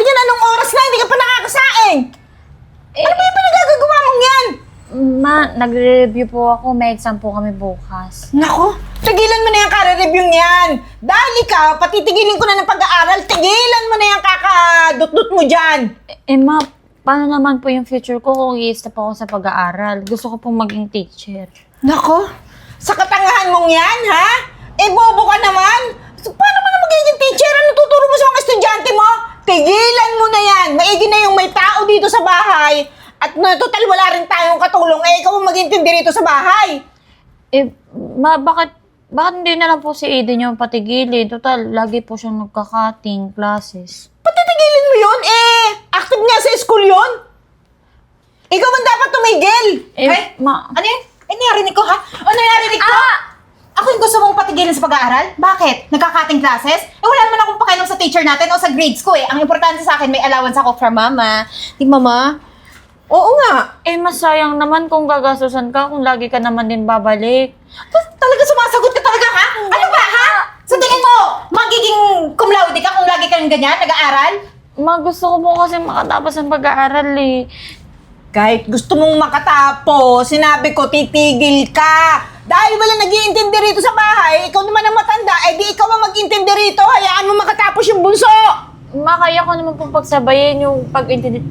yan, anong oras na? Hindi ka pa nakakasaing. Ano ba yung pinagagagawa mong yan? Ma, nagre-review po ako. May exam po kami bukas. Nako, tigilan mo na yung kare-review niyan. Dahil ikaw, patitigilin ko na ng pag-aaral, tigilan mo na yung kakadut-dut mo dyan. Ma, paano naman po yung future ko kung i-step ako sa pag-aaral? Gusto ko pong maging teacher. Nako, sa katangahan mong yan, ha? Eh, bobo ka naman. So, paano mo na magiging teacher? Ano tuturo mo sa mga estudyante mo? Tigilan mo na yan. Maigi na yung may tao dito sa bahay. At na total wala rin tayong katulong. Eh, ikaw ang mag-intindi rito sa bahay. Ma, bakit hindi na lang po si Aiden yung patigilin? Total, lagi po siyang nagka-cutting classes. Patitigilin mo yun? Eh, active nga sa school yun. Ikaw man dapat tumigil. Ma... Ano yun? Narinig ko, ha? Narinig ko? Ako yung gusto mong patigilin sa pag-aaral? Bakit? Nagka-cutting classes? Wala naman akong pakialam sa teacher natin o sa grades ko eh. Ang importante sa akin, may allowance ako from mama. Di mama? Oo nga. masayang naman kung gagastusan ka kung lagi ka naman din babalik. Talaga sumasagot ka talaga, ha? Ano ba, ha? Sa tingin mo, magiging cum laude ka kung lagi kang ganyan, nag-aaral? Ma, gusto ko po kasi makatapos ng pag-aaral eh. Kahit gusto mong makatapos, sinabi ko, titigil ka. Dahil wala nag-iintindi rito sa bahay, ikaw naman ang matanda, eh di ikaw ang mag-intindi rito, hayaan mo makatapos yung bunso. Ma, kaya ko naman pong pagsabayin yung pag-intindi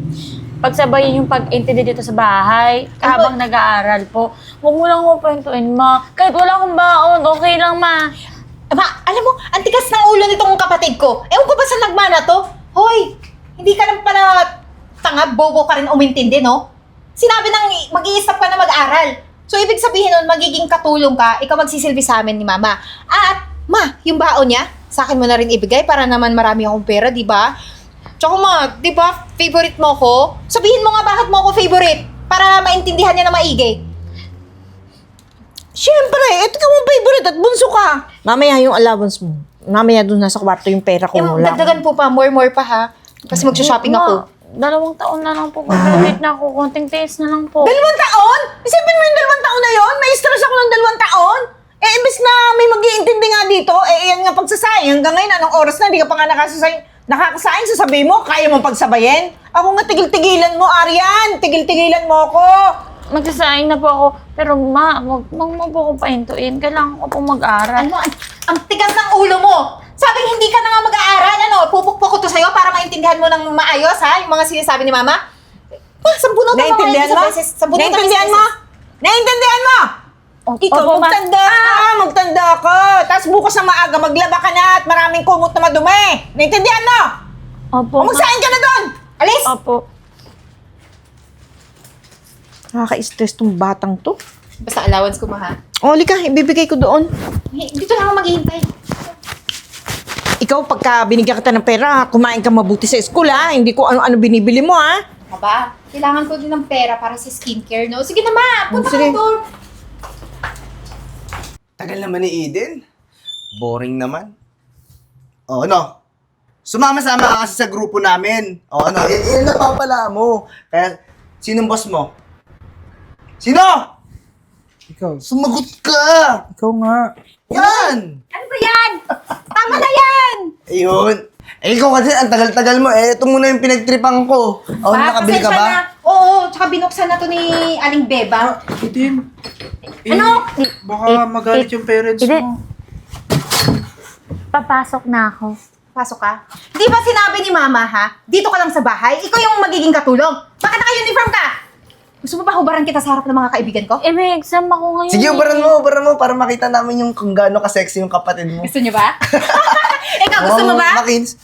dito sa bahay habang nag-aaral po. Huwag mo lang ko kwentuin, ma. Kahit wala akong baon, okay lang, ma. Ma, alam mo, ang tigas ng ulo nitong kapatid ko. Ewan ko ba sa nagmana to? Hoy, hindi ka lang pala tanga, bobo ka rin umintindi, no? Sinabi nang mag-i-stop ka na mag-aral. So, ibig sabihin nun, magiging katulong ka, ikaw magsisilbi sa amin ni mama. At, ma, yung baon niya, sa akin mo na rin ibigay para naman marami akong pera, di ba? Tsaka ma, di ba, favorite mo ko? Sabihin mo nga bakit mo ako favorite para maintindihan niya na maigi. Siyempre, ito ka mong favorite at bunso ka. Mamaya yung allowance mo. Mamaya doon nasa kwarto yung pera ko mo lang. Dagdagan po pa, more pa ha. Kasi mag-shopping ako. Ma, 2 taon na lang po. Graduate na ako. Konting taste na lang po. 2 taon? Isipin mo yung 2 taon na yon, may stress ako ng 2 taon. Eh, imbes na may mag-iintindi nga dito, eh, yan nga pagsasayang. Hanggang ngayon, anong oras na, hindi ka pa nga nakakasayin, sasabihin mo, kaya mo pagsabayin? Ako nga, tigil-tigilan mo, Arian. Tigil-tigilan mo ako. Magsasaing na po ako. Pero ma, wag mo po akong pahintuin. Kailangan ko pong mag-aral. Ano, ang tigas ng ulo mo. Sabi hindi ka na nga mag-aaral, ano, pupukpok ko to sa'yo para maintindihan mo ng maayos, ha? Yung mga sinasabi ni mama. Sambunutan mo Naintindihan mo? Naintindihan mo? Naintindihan mo? Ikaw, Opo, ma. magtanda ka. Tapos bukas na maaga, maglaba ka na at maraming kumot na madumi. Naintindihan mo? Opo, O magsahin ka na doon. Alis! Opo. Nakaka-stress tong batang to. Basta allowance ko, ma, ha? O, lika, ibibigay ko doon. Dito lang ako maghihintay. Ikaw, pagka binigyan kita ng pera, kumain ka mabuti sa school, ha? Hindi ko ano-ano binibili mo, ha? Aba, kailangan ko din ng pera para sa skincare, no? Sige na, ma! Punta Sige. ka doon. Tagal naman ni Eden. Boring naman. O, ano? Sumama-sama ka kasi sa grupo namin. O, ano? Yan na pa pala mo. Kaya, sinong boss mo? Sino? Ikaw. Sumagot ka! Ikaw nga. Yan! Ano ba yan? Tama na yan! Ayun. Eh, ikaw kasi, ang tagal-tagal mo. Eh, ito muna yung pinagtripan ko. O, nakabili ka pasensya ba? na. Oo, tsaka binuksan na to ni Aling Beba. Eden. Ano? Baka magalit yung parents Eden. mo. Papasok na ako. Pasok ka. Di ba sinabi ni Mama, ha? Dito ka lang sa bahay, ikaw yung magiging katulong. Bakit naka-uniform ka? Gusto mo ba hubaran kita sa harap ng mga kaibigan ko? May exam ako ngayon. Sige, ubaran mo, para makita namin yung kung gaano ka-sexy yung kapatid mo. Gusto niyo ba? Ikaw, gusto mo ba? Makins.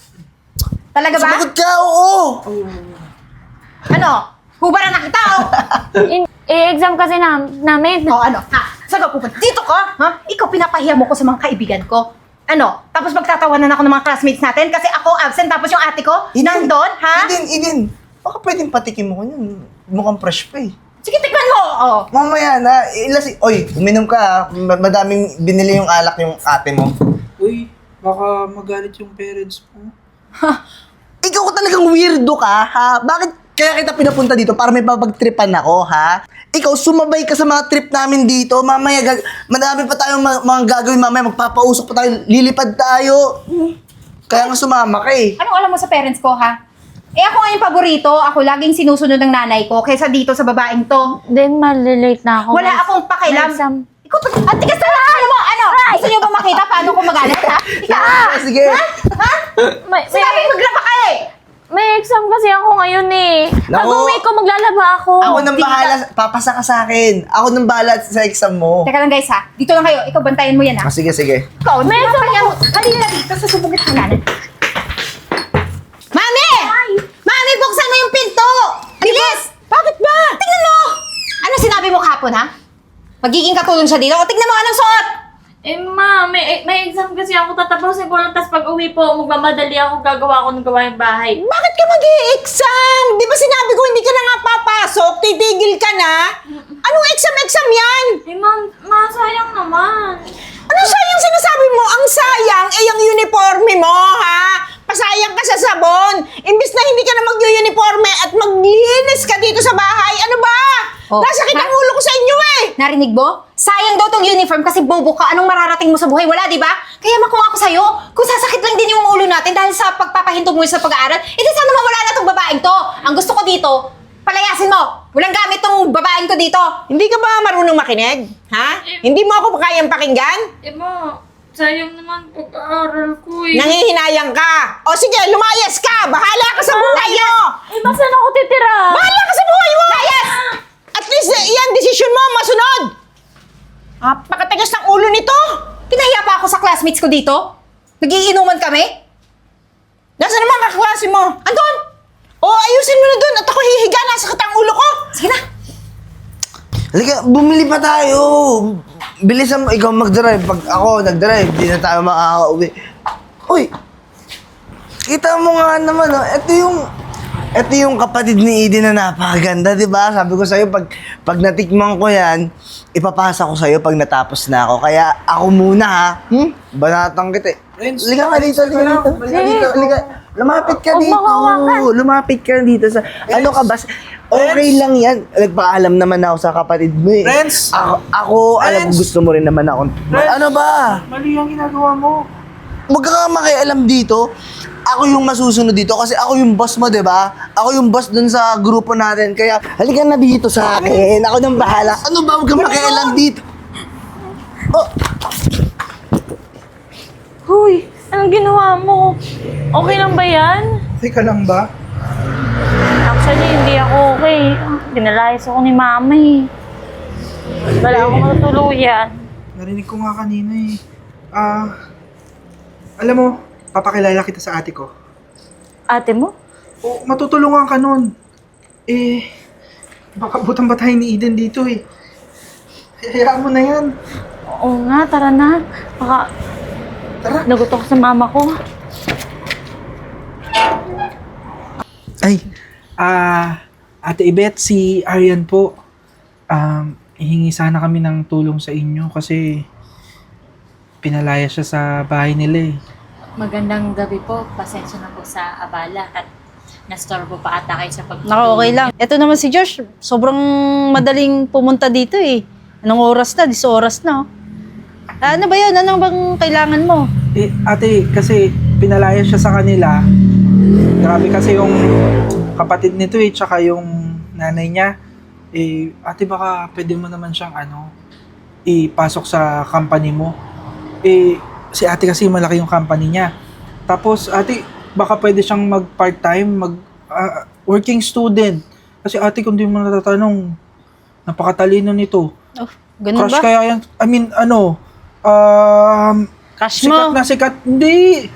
Talaga ba? Sumagot ka, oo! Ano? Hubaran na kita, oh! Exam kasi namin. O ano? Ha? Saan ka pupunta? Dito ka? Ha? Ikaw pinapahiya mo ko sa mga kaibigan ko. Ano? Tapos magtatawanan ako ng mga classmates natin kasi ako absent tapos yung ate ko nandun, ha? Eden. Baka pwedeng patikim mo ko yun. Mukhang fresh pa eh. Sige, tikman mo! Oh. Mamaya na, oy, uminom ka ha. Madaming binili yung alak yung ate mo. Uy, baka magalit yung parents mo. Ikaw ko talagang weirdo ka, ha? Bakit kaya kita pinapunta dito para may papagtripan ako, ha? Ikaw, sumabay ka sa mga trip namin dito. Mamaya, madami pa tayong mga gagawin mamaya. Magpapausok pa tayo, lilipad tayo. Kaya nga sumama ka eh. Anong alam mo sa parents ko, ha? Eh ako nga yung paborito, ako laging sinusunod ng nanay ko kaysa dito sa babaeng to. Then, malilate na ako. Wala akong pakialam. May exam. Ikaw, ang tigas na ano mo? Ano? Gusto niyo ba makita paano ko magalit, ha? Ikaw, Sige. ha? May, Sinabi maglaba ka eh! may exam kasi ako ngayon eh. Naku. Pag-uwi ko, maglalaba ako. Ako nang bahala, papasa ka sa akin. Ako nang bahala sa exam mo. Teka lang guys ha, dito lang kayo. Ikaw, bantayan mo yan ha. Sige, sige. Ikaw, may exam ako. Halina na dito, susubugit ka natin. Mami! Mami, buksan mo yung pinto! Bilis! Bakit ba? Tingnan mo! Ano sinabi mo kahapon ha? Magiging katulong siya dito? O tignan mo anong suot! Eh, ma, may exam kasi ako tatapusin ko lang. Tapos pag-uwi po, magmamadali ako, gagawa ako ng gawaing bahay. Bakit ka mag-i-exam? Di ba sinabi ko hindi ka na nga papasok? Titigil ka na? Anong exam yan? Eh, ma, sayang naman. Ano sayang sinasabi mo? Ang sayang ay ang uniforme mo, ha? Pasayang ka sa sabon. Imbis na hindi ka na mag-uniforme at maglinis ka dito sa bahay. Ano ba? Oh, Nasakit ang ulo ko sa inyo eh. Narinig mo? Sayang daw tong uniform kasi bobo ka. Anong mararating mo sa buhay? Wala, di ba? Kaya makuha ako sa'yo. Kung sasakit lang din yung ulo natin dahil sa pagpapahintog mo sa pag-aaral, edi sana mawala na tong babaeng to. Ang gusto ko dito, palayasin mo. Walang gamit tong babaeng to dito. Hindi ka ba marunong makinig? Ha? Hindi mo ako kayang pakinggan? Eh, ma, sayang naman pag-aaral ko eh. Nangihinayang ka. O sige, lumayas ka. Bahala ka sa buhay mo. Eh, ba saan ako titira? Bahala ka sa buhay mo. Layas! At least yan, desisyon mo, masunod. Napakatigas ng ulo nito. Pinahiya pa ako sa classmates ko dito. Nagiinuman kami. Nasaan naman kaklase mo? Andun! O, ayusin mo na doon at ako hihiga. Nasakit ang ulo ko. Sige na. Halika, bumili pa tayo. Bilisan mo, ikaw mag-drive. Pag ako nag-drive, di na tayo makaka-uwi. Uy, kita mo nga naman, oh. Ito yung kapatid ni Eden na napakaganda, di ba? Sabi ko sa'yo, pag natikman ko yan, ipapasa ko sa'yo pag natapos na ako. Kaya ako muna, ha? Banatang kita. Friends, Liga ka dito, liga dito. Liga dito, liga. Lumapit ka Huwag dito. makawakan. Lumapit ka dito sa... Ano ka ba? Okay lang yan. Nagpaalam naman ako sa kapatid mo eh. Friends! Ako alam ko Friends! gusto mo rin naman ako. Friends! Ano ba? Mali ang ginagawa mo. Huwag ka nga makialam dito. Ako yung masusunod dito kasi ako yung boss mo, di ba? Ako yung boss dun sa grupo natin. Kaya halika na dito sa akin. Ako nang bahala. Ano ba? Huwag kang makialam dito. Oh, Huy, anong ginawa mo? Okay lang ba yan? Teka lang ba? Actually, hindi ako okay. Dinalayas ako ni mama eh. Wala akong matutuluyan. Narinig ko nga kanina eh. Alam mo, papakilala kita sa ate ko. Ate mo? O, matutulungan ka nun. Eh, baka butang batahin ni Eden dito eh. Hayaan mo na yan. Oo nga, tara na. Baka Tara. nagot ako sa mama ko. Ay, Ate Ibet, si Arian po. Ihingi sana kami ng tulong sa inyo kasi pinalaya siya sa bahay nila eh. Magandang gabi po. Pasensya na po sa abala at nastorbo pa ata kayo sa pagtulog. Naka, okay lang. Ito naman si Josh, sobrang madaling pumunta dito eh. Anong oras na? 10 oras na. Ano ba yun? Anong bang kailangan mo? Eh, ate, kasi pinalaya siya sa kanila. Grabe kasi yung kapatid nito eh, tsaka yung nanay niya. Eh, ate, baka pwede mo naman siyang ipasok sa company mo. Eh, si ate kasi malaki yung company niya. Tapos, ate, baka pwede siyang mag-part-time, working student. Kasi ate, kung di mo natatanong, napakatalino nito. Oh, ganun Crush ba? kaya yan, Crush sikat mo? na sikat, hindi.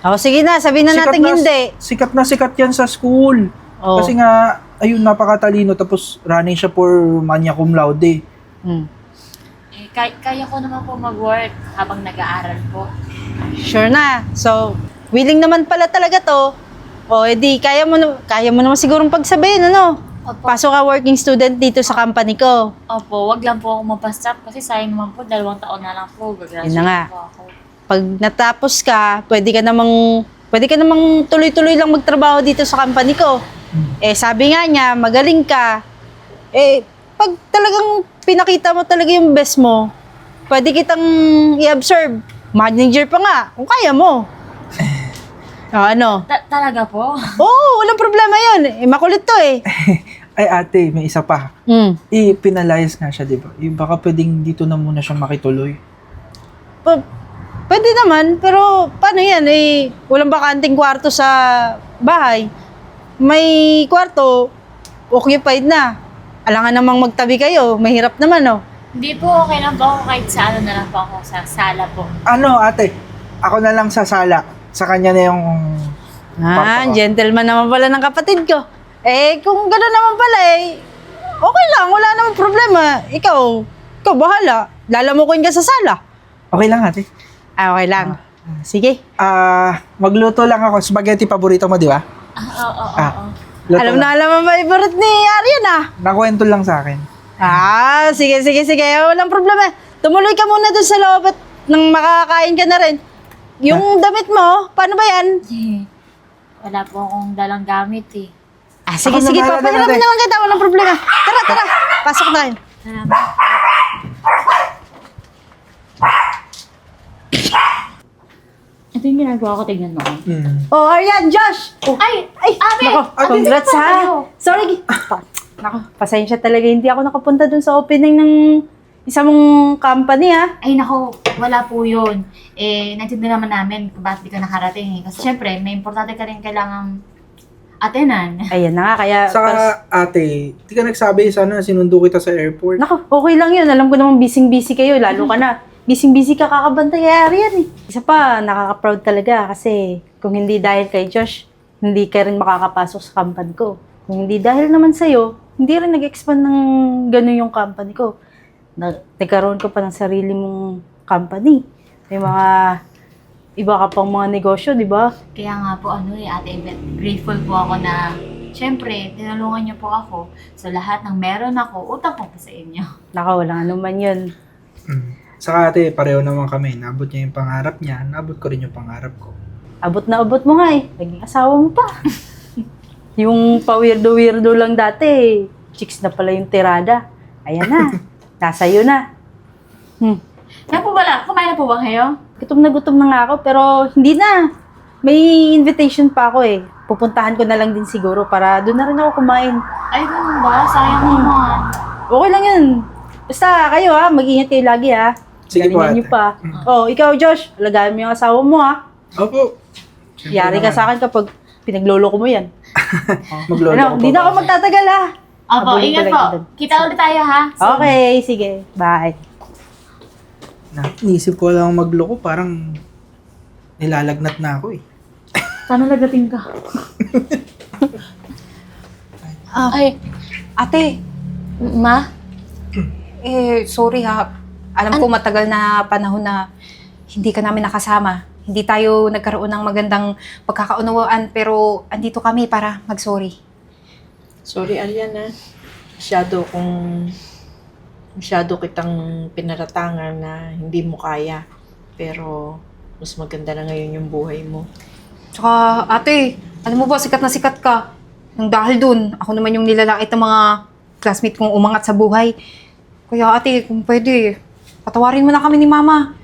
O, sige na, sabihin na natin hindi. Sikat na sikat yan sa school. Oh. Kasi nga, ayun, napakatalino. Tapos running siya for magna cum laude. Eh, kaya ko naman po mag-work habang nag-aaral po. Sure na. So, willing naman pala talaga to. O, edi, kaya mo naman sigurong pagsabihin, ano? Opo. Pasok ka working student dito sa company ko. Opo, wag lang po ako mapastop kasi sayang naman po, 2 taon na lang po. Gagraduate Yun na nga. po ako. Pag natapos ka, pwede ka namang tuloy-tuloy lang magtrabaho dito sa company ko. Eh, sabi nga niya, magaling ka. Eh, pag talagang pinakita mo talaga yung best mo, pwede kitang i-observe. Manager pa nga, kung kaya mo. Ano? Talaga po? Oo, walang problema yun. Eh, makulit to eh. Ay ate, may isa pa. Hmm. Pinalayas nga siya, di ba? Baka pwedeng dito na muna siya makituloy. Pwede naman, pero paano yan? Eh, walang bakanting kwarto sa bahay. May kwarto, occupied na. Alangan namang magtabi kayo. Mahirap naman, oh. Hindi po, okay lang po ako kahit sa ano na lang po ako, sa sala po. Ano ate? Ako na lang sa sala. Sa kanya na yung... Ah, Papa ko. gentleman naman pala ng kapatid ko. Eh, kung gano'n naman pala eh, okay lang, wala namang problema. Ikaw bahala. Lalamukin ka sa sala. Okay lang ate. Ah, okay lang. Sige. Magluto lang ako. Spaghetti paborito mo, di ba? Oo. Luto Alam lang. na alam ang favorite ni Arian ah. Nakwento lang sa akin. Ah, sige. Walang problema. Tumuloy ka muna dun sa loob at nang makakain ka na rin. Yung damit mo, paano ba yan? Wala po akong dalang gamit eh. Ah, sige, Ako na bahala papahiramin doon, ate. naman kita, walang problema. Tara, pasok tayo. Salamat. Ito yung ginagawa ko, tignan mo. Oh, Arian, Josh! Ay! Ate! Nako, congrats dito pa ha. kayo. Sorry. Nako, pasensya talaga. Hindi ako nakapunta dun sa opening ng isa mong company ha. Ay nako, wala po yun. Eh, naintindihan naman namin kung bakit di ka nakarating eh. Kasi syempre, may importante ka rin kailangang atenan. Ayan na nga, kaya... Saka ate, di ka nagsabi sana sinundo kita sa airport. Nako, okay lang yun. Alam ko naman busy kayo. Lalo ka na. Busy ka kakabantay kay Arian eh. Isa pa, nakaka-proud talaga kasi kung hindi dahil kay Josh, hindi ka rin makakapasok sa company ko. Kung hindi dahil naman sa'yo, hindi rin nag-expand ng gano'n yung company ko. Nagkaroon ko pa ng sarili mong company. May mga iba ka pang mga negosyo, di ba? Kaya nga po, Ate Yvette, grateful po ako na syempre, tinulungan niyo po ako sa lahat ng meron ako, utang ko po sa inyo. Naka, wala naman yun. Saka ate, pareho naman kami. Naabot niya yung pangarap niya, naabot ko rin yung pangarap ko. Abot na abot mo nga eh. Naging asawa mo pa. Yung pa-weirdo-weirdo lang dati, chicks na pala yung tirada. Ayan na. Nasa iyo na. Kaya po wala, kumain na po ba kayo? Gutom na nga ako, pero hindi na. May invitation pa ako eh. Pupuntahan ko na lang din siguro para doon na rin ako kumain. Ay, ganun ba? Sayang naman. Okay lang yun. Basta kayo ha, mag-ingat kayo lagi ha. Sige po, Galingan ate. niyo pa. Oh, ikaw Josh, alagaan mo yung asawa mo ha. Opo. Yari ka sa akin kapag pinaglolo ko mo yan. Maglolo Ano, ko hindi na pa ako ba? magtatagal ha. Opo, Habulin ingat ko po. lang yun. Kita ulit tayo ha. Okay, sige. Bye. Naisip ko lang magloko, parang nilalagnat na ako eh. Sana nagating ka. Ay, ate, Ma? sorry ha. Alam ko matagal na panahon na hindi ka namin nakasama. Hindi tayo nagkaroon ng magandang pagkakaunawaan, pero andito kami para mag-sorry. Sorry, Ariana. Masyado kitang pinaratangan na hindi mo kaya. Pero mas maganda na ngayon yung buhay mo. Tsaka, ate, alam mo ba, sikat na sikat ka. Nang dahil dun, ako naman yung nilalait ng mga classmate kong umangat sa buhay. Kaya ate, kung pwede, patawarin mo na kami ni Mama.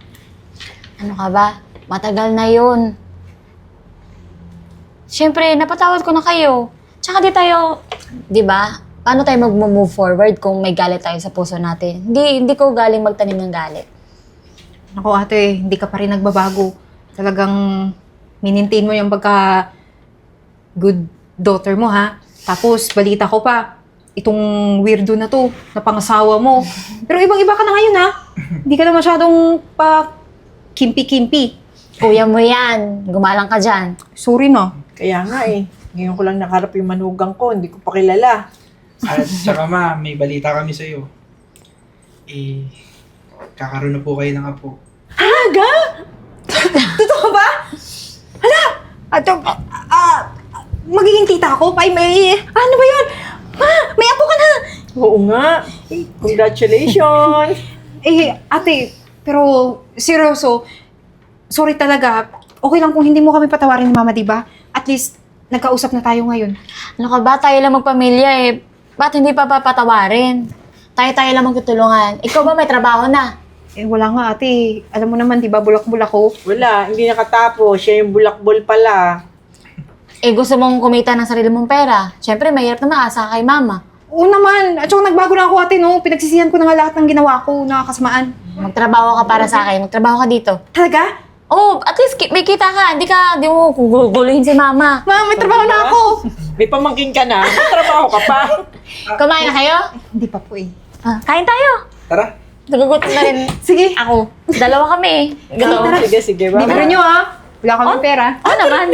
Ano ka ba? Matagal na yun. Siyempre, napatawad ko na kayo. Tsaka di tayo, di ba? Paano tayo mag-move forward kung may galit tayo sa puso natin? Hindi ko galing magtanim ng galit. Naku ate, hindi ka pa rin nagbabago. Talagang minintain mo yung pagka good daughter mo ha. Tapos balita ko pa, itong weirdo na to, na pangasawa mo. Pero ibang-iba ka na ngayon ha. Hindi ka na masyadong pa kimpi-kimpi. Kuya mo yan. Gumalang ka dyan. Sorry na. Kaya nga eh. Ngayon ko lang nakarap yung manugang ko. Hindi ko pa kilala. At saka ma, may balita kami sa'yo. Kakaroon na po kayo ng apo. Totoo ba? Hala! Magiging tita ako? Ano ba yun? Ma, may apo ka na! Oo nga. Congratulations! Ate, pero seryoso, sorry talaga. Okay lang kung hindi mo kami patawarin ni Mama, di ba? At least, nagkausap na tayo ngayon. Ano ka ba? Tayo lang magpamilya eh. Ba't hindi pa papatawarin? Tayo lang magtutulungan. Ikaw ba may trabaho na? Wala nga ate. Alam mo naman, di ba, bulak-bulak ko. Wala, hindi nakatapos. Siya yung bulakbol pala. Eh, gusto mong kumita ng sarili mong pera. Siyempre, mahirap naman asa kay mama. Oo naman. At saka nagbago na ako ate, no? Pinagsisihan ko na nga lahat ng ginawa ko na kasamaan. Magtrabaho ka para sa akin. Magtrabaho ka dito. Talaga? Oh, at least may kita ka. Di mo guguluhin si mama. Ma, may trabaho na ako. May pamangkin ka na, may trabaho ka pa. Kumain na kayo? Hindi pa po eh. Ah, kain tayo. Tara. Nagugutom na rin. Sige. Ako. Dalawa kami eh. Gutom. Sige, sige. Libre nyo ha. Wala kami pera. Oo naman.